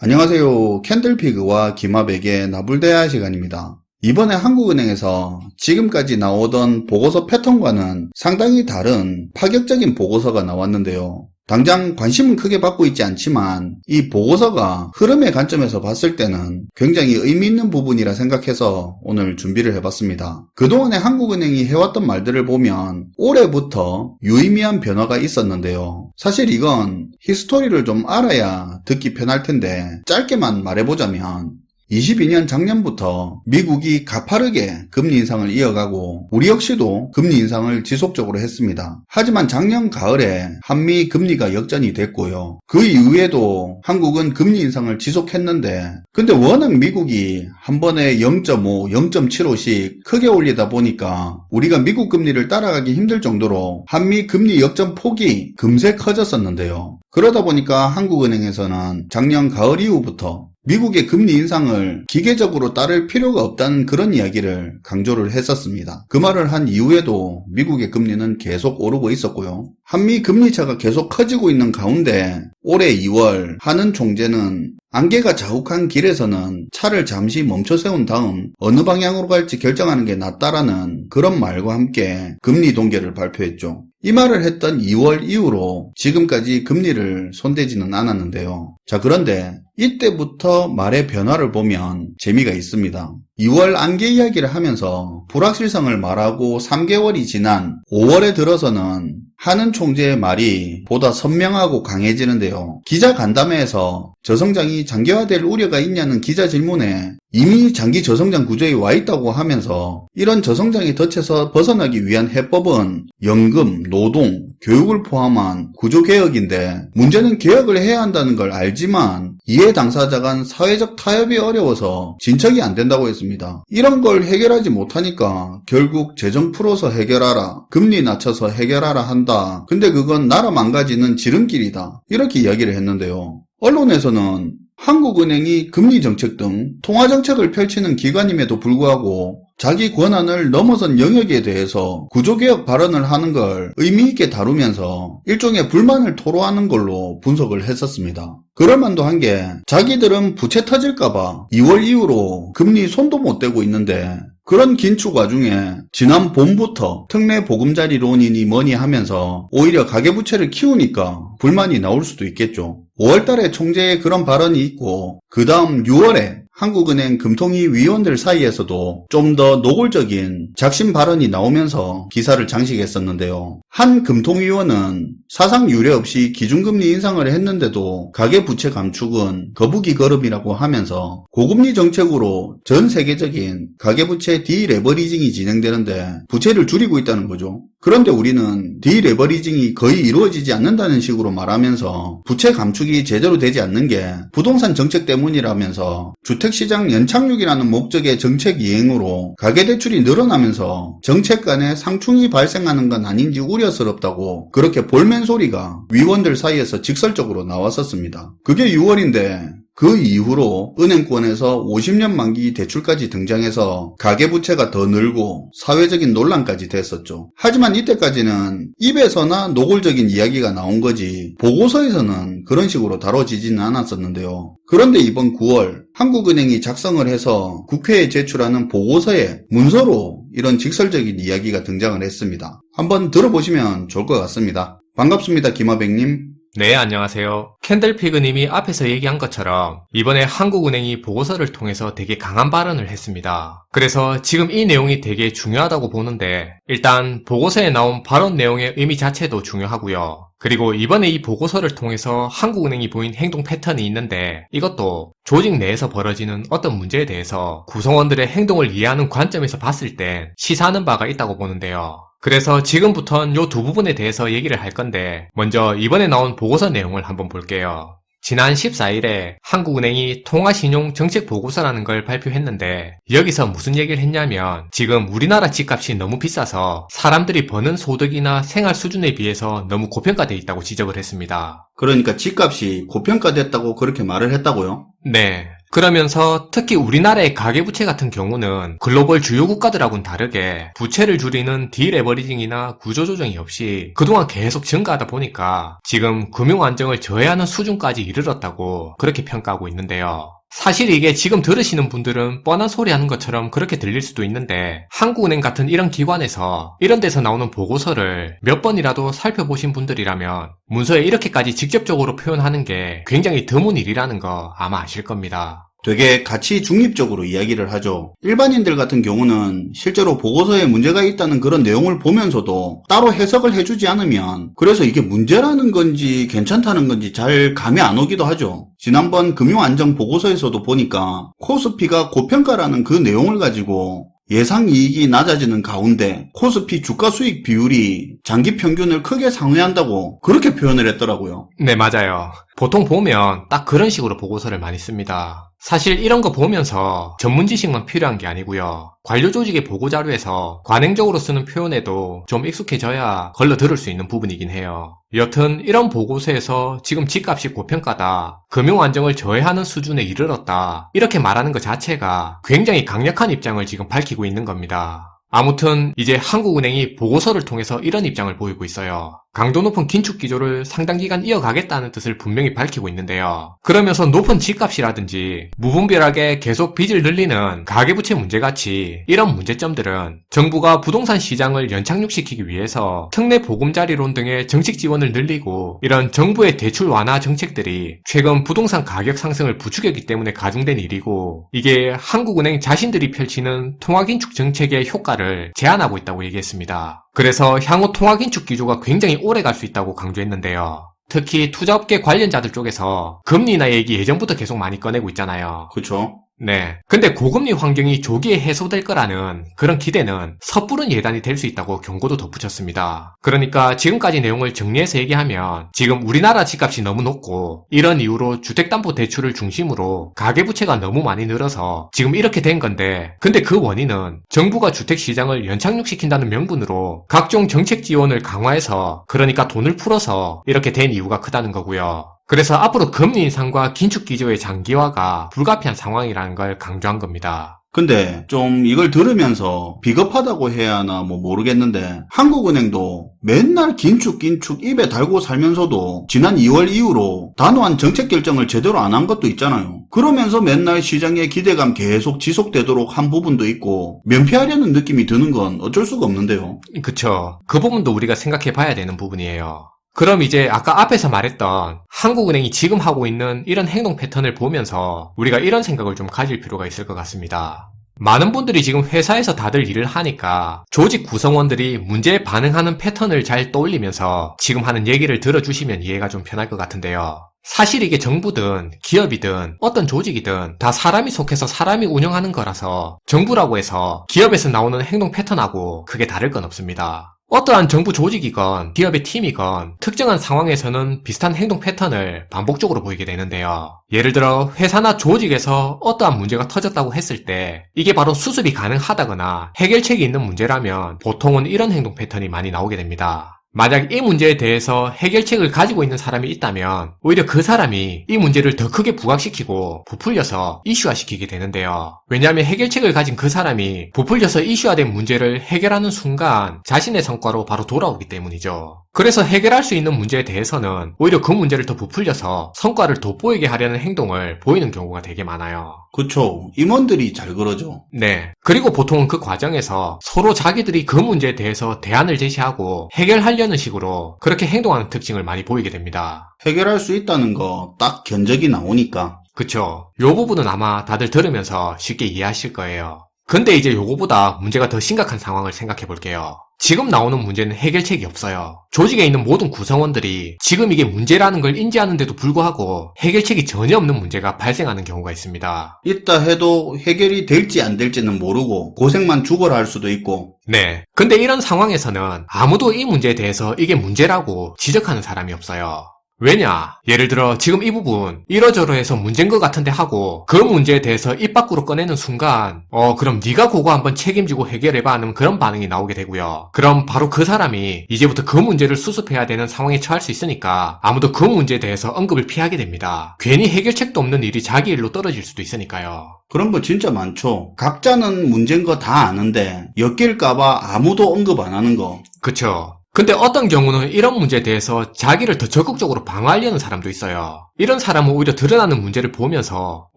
안녕하세요. 캔들피그와 김합에게 나불대화 시간입니다. 이번에 한국은행에서 지금까지 나오던 보고서 패턴과는 상당히 다른 파격적인 보고서가 나왔는데요. 당장 관심은 크게 받고 있지 않지만 이 보고서가 흐름의 관점에서 봤을 때는 굉장히 의미 있는 부분이라 생각해서 오늘 준비를 해봤습니다. 그동안에 한국은행이 해왔던 말들을 보면 올해부터 유의미한 변화가 있었는데요. 사실 이건 히스토리를 좀 알아야 듣기 편할 텐데 짧게만 말해보자면 22년 작년부터 미국이 가파르게 금리 인상을 이어가고 우리 역시도 금리 인상을 지속적으로 했습니다. 하지만 작년 가을에 한미 금리가 역전이 됐고요. 그 이후에도 한국은 금리 인상을 지속했는데 근데 워낙 미국이 한 번에 0.5, 0.75씩 크게 올리다 보니까 우리가 미국 금리를 따라가기 힘들 정도로 한미 금리 역전 폭이 금세 커졌었는데요. 그러다 보니까 한국은행에서는 작년 가을 이후부터 미국의 금리 인상을 기계적으로 따를 필요가 없다는 그런 이야기를 강조를 했었습니다. 그 말을 한 이후에도 미국의 금리는 계속 오르고 있었고요. 한미 금리 차가 계속 커지고 있는 가운데 올해 2월 하는 총재는 안개가 자욱한 길에서는 차를 잠시 멈춰 세운 다음 어느 방향으로 갈지 결정하는 게 낫다라는 그런 말과 함께 금리 동결을 발표했죠. 이 말을 했던 2월 이후로 지금까지 금리를 손대지는 않았는데요. 자, 그런데 이때부터 말의 변화를 보면 재미가 있습니다. 2월 안개 이야기를 하면서 불확실성을 말하고 3개월이 지난 5월에 들어서는 하는 총재의 말이 보다 선명하고 강해지는데요. 기자 간담회에서 저성장이 장기화될 우려가 있냐는 기자 질문에 이미 장기 저성장 구조에 와 있다고 하면서 이런 저성장의 덫에서 벗어나기 위한 해법은 연금, 노동, 교육을 포함한 구조개혁인데 문제는 개혁을 해야 한다는 걸 알지만 이해 당사자 간 사회적 타협이 어려워서 진척이 안 된다고 했습니다. 이런 걸 해결하지 못하니까 결국 재정 풀어서 해결하라, 금리 낮춰서 해결하라 한다. 근데 그건 나라 망가지는 지름길이다. 이렇게 이야기를 했는데요. 언론에서는 한국은행이 금리정책 등 통화정책을 펼치는 기관임에도 불구하고 자기 권한을 넘어선 영역에 대해서 구조개혁 발언을 하는 걸 의미있게 다루면서 일종의 불만을 토로하는 걸로 분석을 했었습니다. 그럴만도 한 게 자기들은 부채 터질까봐 2월 이후로 금리 손도 못 대고 있는데 그런 긴축 와중에 지난 봄부터 특례 보금자리론이니 뭐니 하면서 오히려 가계부채를 키우니까 불만이 나올 수도 있겠죠. 5월달에 총재의 그런 발언이 있고 그 다음 6월에 한국은행 금통위 위원들 사이에서도 좀 더 노골적인 작심 발언이 나오면서 기사를 장식했었는데요. 한 금통위원은 사상 유례 없이 기준금리 인상을 했는데도 가계부채 감축은 거북이 걸음이라고 하면서 고금리 정책으로 전 세계적인 가계부채 디레버리징이 진행되는데 부채를 줄이고 있다는 거죠. 그런데 우리는 디레버리징이 거의 이루어지지 않는다는 식으로 말하면서 부채 감축이 제대로 되지 않는 게 부동산 정책 때문이라면서 주택시장 연착륙이라는 목적의 정책 이행으로 가계대출이 늘어나면서 정책 간에 상충이 발생하는 건 아닌지 우려스럽다고 그렇게 볼멘 소리가 위원들 사이에서 직설적으로 나왔었습니다. 그게 6월인데 그 이후로 은행권에서 50년 만기 대출까지 등장해서 가계부채가 더 늘고 사회적인 논란까지 됐었죠. 하지만 이때까지는 입에서나 노골적인 이야기가 나온 거지 보고서에서는 그런 식으로 다뤄지지는 않았었는데요. 그런데 이번 9월 한국은행이 작성을 해서 국회에 제출하는 보고서에 문서로 이런 직설적인 이야기가 등장을 했습니다. 한번 들어보시면 좋을 것 같습니다. 반갑습니다, 김하백님. 네, 안녕하세요. 캔들피그님이 앞에서 얘기한 것처럼 이번에 한국은행이 보고서를 통해서 되게 강한 발언을 했습니다. 그래서 지금 이 내용이 되게 중요하다고 보는데 일단 보고서에 나온 발언 내용의 의미 자체도 중요하고요. 그리고 이번에 이 보고서를 통해서 한국은행이 보인 행동 패턴이 있는데 이것도 조직 내에서 벌어지는 어떤 문제에 대해서 구성원들의 행동을 이해하는 관점에서 봤을 땐 시사하는 바가 있다고 보는데요. 그래서 지금부턴 요 두 부분에 대해서 얘기를 할 건데 먼저 이번에 나온 보고서 내용을 한번 볼게요. 지난 14일에 한국은행이 통화신용정책보고서라는 걸 발표했는데 여기서 무슨 얘기를 했냐면 지금 우리나라 집값이 너무 비싸서 사람들이 버는 소득이나 생활 수준에 비해서 너무 고평가돼 있다고 지적을 했습니다. 그러니까 집값이 고평가됐다고 그렇게 말을 했다고요? 네. 그러면서 특히 우리나라의 가계부채 같은 경우는 글로벌 주요 국가들하고는 다르게 부채를 줄이는 디레버리징이나 구조조정이 없이 그동안 계속 증가하다 보니까 지금 금융 안정을 저해하는 수준까지 이르렀다고 그렇게 평가하고 있는데요. 사실 이게 지금 들으시는 분들은 뻔한 소리 하는 것처럼 그렇게 들릴 수도 있는데 한국은행 같은 이런 기관에서 이런 데서 나오는 보고서를 몇 번이라도 살펴보신 분들이라면 문서에 이렇게까지 직접적으로 표현하는 게 굉장히 드문 일이라는 거 아마 아실 겁니다. 되게 가치 중립적으로 이야기를 하죠. 일반인들 같은 경우는 실제로 보고서에 문제가 있다는 그런 내용을 보면서도 따로 해석을 해주지 않으면 그래서 이게 문제라는 건지 괜찮다는 건지 잘 감이 안 오기도 하죠. 지난번 금융안정 보고서에서도 보니까 코스피가 고평가라는 그 내용을 가지고 예상 이익이 낮아지는 가운데 코스피 주가 수익 비율이 장기 평균을 크게 상회한다고 그렇게 표현을 했더라고요. 네, 맞아요. 보통 보면 딱 그런 식으로 보고서를 많이 씁니다. 사실 이런 거 보면서 전문 지식만 필요한 게 아니고요. 관료 조직의 보고 자료에서 관행적으로 쓰는 표현에도 좀 익숙해져야 걸러 들을 수 있는 부분이긴 해요. 여튼 이런 보고서에서 지금 집값이 고평가다, 금융 안정을 저해하는 수준에 이르렀다, 이렇게 말하는 것 자체가 굉장히 강력한 입장을 지금 밝히고 있는 겁니다. 아무튼 이제 한국은행이 보고서를 통해서 이런 입장을 보이고 있어요. 강도 높은 긴축 기조를 상당 기간 이어가겠다는 뜻을 분명히 밝히고 있는데요. 그러면서 높은 집값이라든지 무분별하게 계속 빚을 늘리는 가계부채 문제같이 이런 문제점들은 정부가 부동산 시장을 연착륙시키기 위해서 특례 보금자리론 등의 정책 지원을 늘리고 이런 정부의 대출 완화 정책들이 최근 부동산 가격 상승을 부추겼기 때문에 가중된 일이고 이게 한국은행 자신들이 펼치는 통화긴축 정책의 효과를 제한하고 있다고 얘기했습니다. 그래서 향후 통화긴축 기조가 굉장히 오래 갈 수 있다고 강조했는데요. 특히 투자업계 관련자들 쪽에서 금리 인하 얘기 예전부터 계속 많이 꺼내고 있잖아요. 그쵸? 네. 근데 고금리 환경이 조기에 해소될 거라는 그런 기대는 섣부른 예단이 될 수 있다고 경고도 덧붙였습니다. 그러니까 지금까지 내용을 정리해서 얘기하면 지금 우리나라 집값이 너무 높고 이런 이유로 주택담보대출을 중심으로 가계부채가 너무 많이 늘어서 지금 이렇게 된 건데 근데 그 원인은 정부가 주택시장을 연착륙시킨다는 명분으로 각종 정책 지원을 강화해서 그러니까 돈을 풀어서 이렇게 된 이유가 크다는 거고요. 그래서 앞으로 금리 인상과 긴축 기조의 장기화가 불가피한 상황이라는 걸 강조한 겁니다. 근데 좀 이걸 들으면서 비겁하다고 해야 하나 모르겠는데 한국은행도 맨날 긴축 입에 달고 살면서도 지난 2월 이후로 단호한 정책 결정을 제대로 안 한 것도 있잖아요. 그러면서 맨날 시장의 기대감 계속 지속되도록 한 부분도 있고 면피하려는 느낌이 드는 건 어쩔 수가 없는데요. 그쵸. 그 부분도 우리가 생각해 봐야 되는 부분이에요. 그럼 이제 아까 앞에서 말했던 한국은행이 지금 하고 있는 이런 행동 패턴을 보면서 우리가 이런 생각을 좀 가질 필요가 있을 것 같습니다. 많은 분들이 지금 회사에서 다들 일을 하니까 조직 구성원들이 문제에 반응하는 패턴을 잘 떠올리면서 지금 하는 얘기를 들어주시면 이해가 좀 편할 것 같은데요. 사실 이게 정부든 기업이든 어떤 조직이든 다 사람이 속해서 사람이 운영하는 거라서 정부라고 해서 기업에서 나오는 행동 패턴하고 크게 다를 건 없습니다. 어떠한 정부 조직이건 기업의 팀이건 특정한 상황에서는 비슷한 행동 패턴을 반복적으로 보이게 되는데요. 예를 들어 회사나 조직에서 어떠한 문제가 터졌다고 했을 때 이게 바로 수습이 가능하다거나 해결책이 있는 문제라면 보통은 이런 행동 패턴이 많이 나오게 됩니다. 만약 이 문제에 대해서 해결책을 가지고 있는 사람이 있다면 오히려 그 사람이 이 문제를 더 크게 부각시키고 부풀려서 이슈화시키게 되는데요. 왜냐하면 해결책을 가진 그 사람이 부풀려서 이슈화된 문제를 해결하는 순간 자신의 성과로 바로 돌아오기 때문이죠. 그래서 해결할 수 있는 문제에 대해서는 오히려 그 문제를 더 부풀려서 성과를 돋보이게 하려는 행동을 보이는 경우가 되게 많아요. 그쵸. 임원들이 잘 그러죠. 네. 그리고 보통은 그 과정에서 서로 자기들이 그 문제에 대해서 대안을 제시하고 해결하려는 식으로 그렇게 행동하는 특징을 많이 보이게 됩니다. 해결할 수 있다는 거 딱 견적이 나오니까. 그쵸. 요 부분은 아마 다들 들으면서 쉽게 이해하실 거예요. 근데 이제 요거보다 문제가 더 심각한 상황을 생각해 볼게요. 지금 나오는 문제는 해결책이 없어요. 조직에 있는 모든 구성원들이 지금 이게 문제라는 걸 인지하는데도 불구하고 해결책이 전혀 없는 문제가 발생하는 경우가 있습니다. 있다 해도 해결이 될지 안 될지는 모르고 고생만 죽어라 할 수도 있고. 네. 근데 이런 상황에서는 아무도 이 문제에 대해서 이게 문제라고 지적하는 사람이 없어요. 왜냐? 예를 들어 지금 이 부분 이러저러해서 문제인 것 같은데 하고 그 문제에 대해서 입 밖으로 꺼내는 순간 그럼 네가 그거 한번 책임지고 해결해봐 하는 그런 반응이 나오게 되고요. 그럼 바로 그 사람이 이제부터 그 문제를 수습해야 되는 상황에 처할 수 있으니까 아무도 그 문제에 대해서 언급을 피하게 됩니다. 괜히 해결책도 없는 일이 자기 일로 떨어질 수도 있으니까요. 그런 거 진짜 많죠. 각자는 문제인 거 다 아는데 엮일까봐 아무도 언급 안 하는 거. 그쵸. 근데 어떤 경우는 이런 문제에 대해서 자기를 더 적극적으로 방어하려는 사람도 있어요. 이런 사람은 오히려 드러나는 문제를 보면서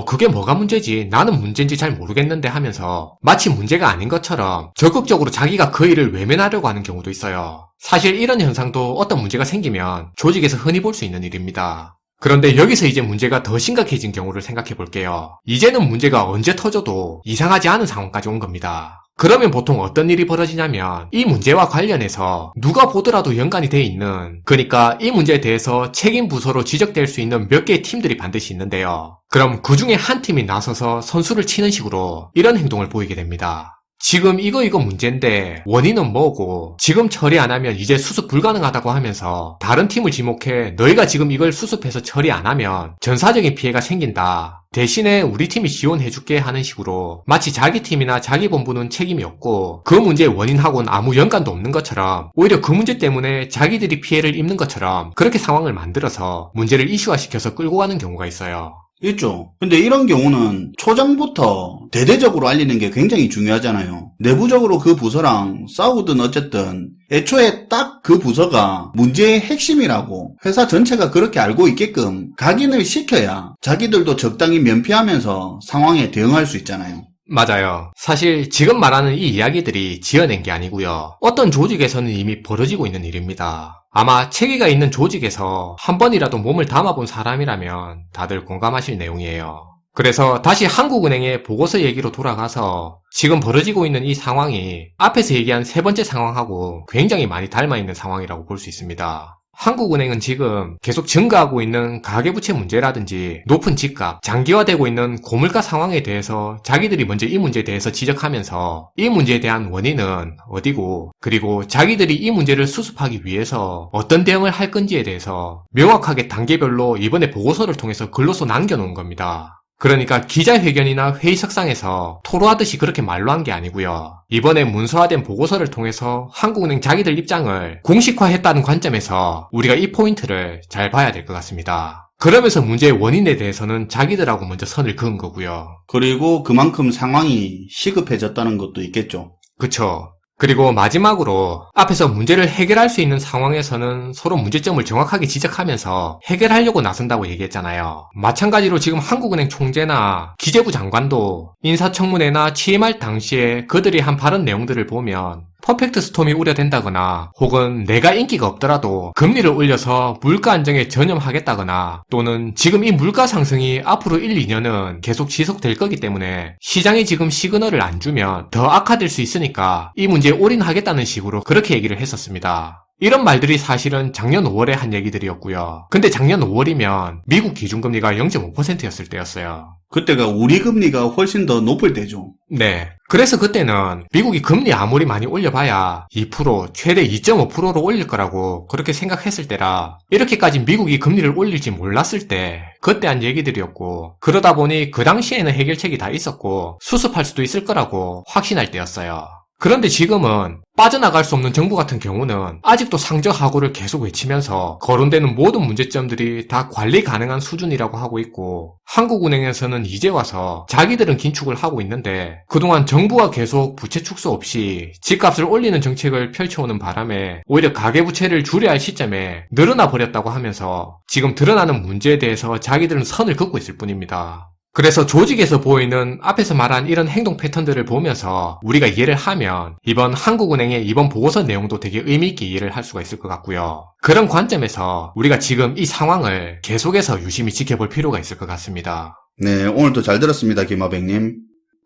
그게 뭐가 문제지? 나는 문제인지 잘 모르겠는데 하면서 마치 문제가 아닌 것처럼 적극적으로 자기가 그 일을 외면하려고 하는 경우도 있어요. 사실 이런 현상도 어떤 문제가 생기면 조직에서 흔히 볼 수 있는 일입니다. 그런데 여기서 이제 문제가 더 심각해진 경우를 생각해 볼게요. 이제는 문제가 언제 터져도 이상하지 않은 상황까지 온 겁니다. 그러면 보통 어떤 일이 벌어지냐면 이 문제와 관련해서 누가 보더라도 연관이 돼 있는, 그러니까 이 문제에 대해서 책임 부서로 지적될 수 있는 몇 개의 팀들이 반드시 있는데요. 그럼 그 중에 한 팀이 나서서 선수를 치는 식으로 이런 행동을 보이게 됩니다. 지금 이거 문제인데 원인은 뭐고 지금 처리 안 하면 이제 수습 불가능하다고 하면서 다른 팀을 지목해 너희가 지금 이걸 수습해서 처리 안 하면 전사적인 피해가 생긴다. 대신에 우리 팀이 지원해줄게 하는 식으로 마치 자기 팀이나 자기 본부는 책임이 없고 그 문제의 원인하고는 아무 연관도 없는 것처럼 오히려 그 문제 때문에 자기들이 피해를 입는 것처럼 그렇게 상황을 만들어서 문제를 이슈화시켜서 끌고 가는 경우가 있어요. 있죠. 근데 이런 경우는 초장부터 대대적으로 알리는 게 굉장히 중요하잖아요. 내부적으로 그 부서랑 싸우든 어쨌든 애초에 딱 그 부서가 문제의 핵심이라고 회사 전체가 그렇게 알고 있게끔 각인을 시켜야 자기들도 적당히 면피하면서 상황에 대응할 수 있잖아요. 맞아요. 사실 지금 말하는 이 이야기들이 지어낸 게 아니고요. 어떤 조직에서는 이미 벌어지고 있는 일입니다. 아마 체계가 있는 조직에서 한 번이라도 몸을 담아본 사람이라면 다들 공감하실 내용이에요. 그래서 다시 한국은행의 보고서 얘기로 돌아가서 지금 벌어지고 있는 이 상황이 앞에서 얘기한 세 번째 상황하고 굉장히 많이 닮아있는 상황이라고 볼 수 있습니다. 한국은행은 지금 계속 증가하고 있는 가계부채 문제라든지 높은 집값, 장기화되고 있는 고물가 상황에 대해서 자기들이 먼저 이 문제에 대해서 지적하면서 이 문제에 대한 원인은 어디고 그리고 자기들이 이 문제를 수습하기 위해서 어떤 대응을 할 건지에 대해서 명확하게 단계별로 이번에 보고서를 통해서 글로써 남겨놓은 겁니다. 그러니까 기자회견이나 회의석상에서 토로하듯이 그렇게 말로 한 게 아니고요. 이번에 문서화된 보고서를 통해서 한국은행 자기들 입장을 공식화했다는 관점에서 우리가 이 포인트를 잘 봐야 될 것 같습니다. 그러면서 문제의 원인에 대해서는 자기들하고 먼저 선을 그은 거고요. 그리고 그만큼 상황이 시급해졌다는 것도 있겠죠. 그쵸. 그리고 마지막으로 앞에서 문제를 해결할 수 있는 상황에서는 서로 문제점을 정확하게 지적하면서 해결하려고 나선다고 얘기했잖아요. 마찬가지로 지금 한국은행 총재나 기재부 장관도 인사청문회나 취임할 당시에 그들이 한 발언 내용들을 보면 퍼펙트 스톰이 우려된다거나 혹은 내가 인기가 없더라도 금리를 올려서 물가 안정에 전념하겠다거나 또는 지금 이 물가 상승이 앞으로 1, 2년은 계속 지속될 거기 때문에 시장이 지금 시그널을 안 주면 더 악화될 수 있으니까 이 문제에 올인하겠다는 식으로 그렇게 얘기를 했었습니다. 이런 말들이 사실은 작년 5월에 한 얘기들이었고요. 근데 작년 5월이면 미국 기준금리가 0.5%였을 때였어요. 그때가 우리 금리가 훨씬 더 높을 때죠. 네. 그래서 그때는 미국이 금리 아무리 많이 올려봐야 2%, 최대 2.5%로 올릴 거라고 그렇게 생각했을 때라 이렇게까지 미국이 금리를 올릴지 몰랐을 때 그때 한 얘기들이었고 그러다 보니 그 당시에는 해결책이 다 있었고 수습할 수도 있을 거라고 확신할 때였어요. 그런데 지금은 빠져나갈 수 없는 정부 같은 경우는 아직도 상저하고를 계속 외치면서 거론되는 모든 문제점들이 다 관리 가능한 수준이라고 하고 있고 한국은행에서는 이제 와서 자기들은 긴축을 하고 있는데 그동안 정부가 계속 부채 축소 없이 집값을 올리는 정책을 펼쳐오는 바람에 오히려 가계부채를 줄여야 할 시점에 늘어나 버렸다고 하면서 지금 드러나는 문제에 대해서 자기들은 선을 긋고 있을 뿐입니다. 그래서 조직에서 보이는 앞에서 말한 이런 행동 패턴들을 보면서 우리가 이해를 하면 이번 한국은행의 이번 보고서 내용도 되게 의미있게 이해를 할 수가 있을 것 같고요. 그런 관점에서 우리가 지금 이 상황을 계속해서 유심히 지켜볼 필요가 있을 것 같습니다. 네, 오늘도 잘 들었습니다, 김하백님.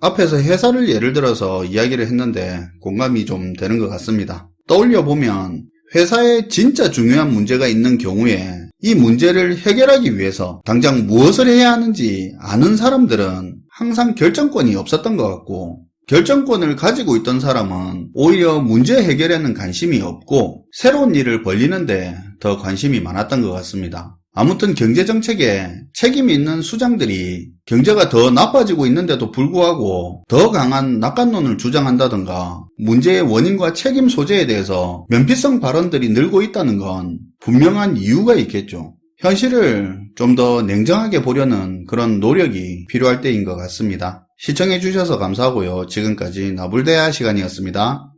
앞에서 회사를 예를 들어서 이야기를 했는데 공감이 좀 되는 것 같습니다. 떠올려보면 회사에 진짜 중요한 문제가 있는 경우에 이 문제를 해결하기 위해서 당장 무엇을 해야 하는지 아는 사람들은 항상 결정권이 없었던 것 같고 결정권을 가지고 있던 사람은 오히려 문제 해결에는 관심이 없고 새로운 일을 벌리는데 더 관심이 많았던 것 같습니다. 아무튼 경제정책에 책임이 있는 수장들이 경제가 더 나빠지고 있는데도 불구하고 더 강한 낙관론을 주장한다던가 문제의 원인과 책임 소재에 대해서 면피성 발언들이 늘고 있다는 건 분명한 이유가 있겠죠. 현실을 좀 더 냉정하게 보려는 그런 노력이 필요할 때인 것 같습니다. 시청해주셔서 감사하고요. 지금까지 나불대화 시간이었습니다.